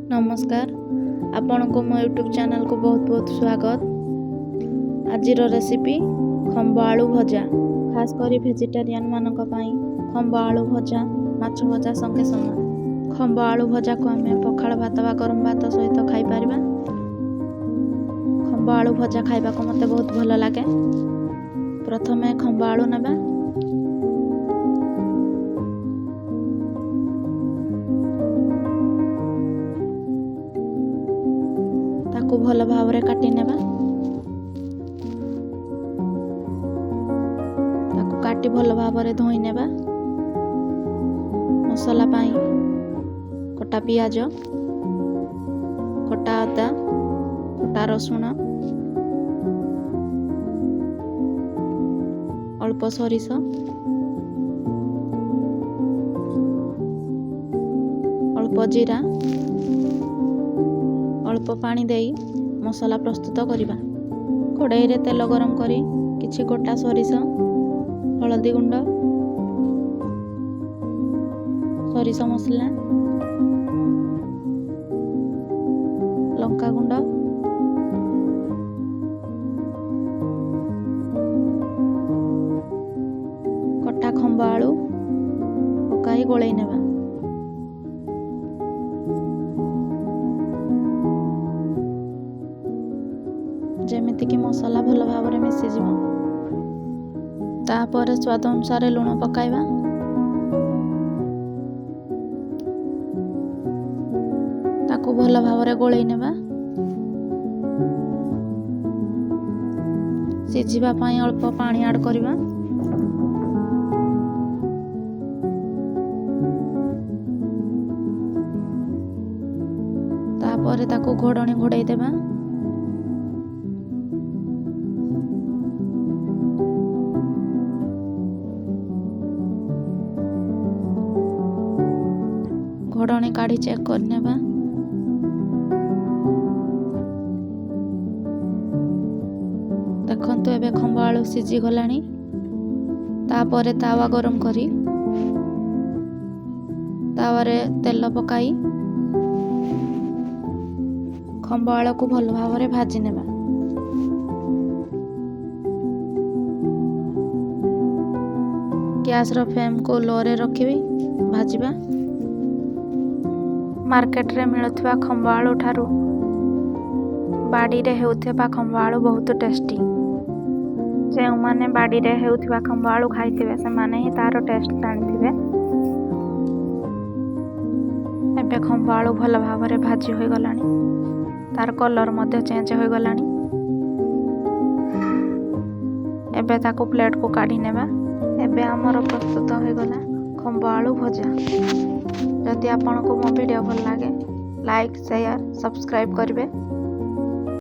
नमस्कार आपण को मो यूट्यूब चैनल को बहुत बहुत स्वागत। आज रेसिपी खंब आलू भजा, खास करी वेजिटेरियन मानक पई खंब आलू भजा माछ भजा संगे समान। खंब आलू भजा को आमे पखाल भात बा गरम भात सहित खाई परिबा। खंब आलू भजा खाइबा को मते बहुत भल लागे। प्रथमे खंब आलू नेबा, ताकू भल भाव रे काटी नेबा। ताकू काटी भल भाव रे धोई नेबा। मसला पाई कटा पियाज, कटा अदा, कटा रसुण, अल्प सरिष, अल्प जीरा, अल्प पानी देई मसला प्रस्तुत करिबा। कड़ाई रे तेल गरम करी किछि गोटा सरिष, हळदी गुंड, सरिष मसला, लंका गुंड, कटा खंब आलू पकाई गोळेई नेबा। जेमिति कि मसला भल भाव रे मिसी जीव। तापर स्वाद अनुसार लुण पकाइबा। ताकू भल भाव रे गोळेई नेबा। सिझिबा पई अल्प पानी ऐड करिबा। तापर ताकू घोड़णी घोड़ेई देबा। घोड़णी काढ़ी चेक कर नेबा। देखंतु एबे खंब आलू सिझी गलानी। तापरे तावा गरम करी तावारे तेल पकाई खंब आलू को भल भाव रे भाजी नेबा। गैस रो फ्लेम को लो रे रखिबी भाजीबा। मार्केट रे मिलुवा खंब आलू ठारू बाड़ी रे हेउथिबा खंब आलू बहुत टेस्टी। जे माने बाड़ी रे हेउथिबा खंब आलू खाइथिबे से माने ही तारो टेस्ट जानिथिबे। एबे खंब आलू भल भाव रे भाजी होई गलानी। तार कलर मध्ये चेंज होई गलानी। एबे ताको प्लेट को काढी नेबा। एबे हमर प्रस्तुत होई गला खंब आलू भजा। जदि आपको मो वीडियो भल लगे लाइक शेयर सब्सक्राइब करेंगे।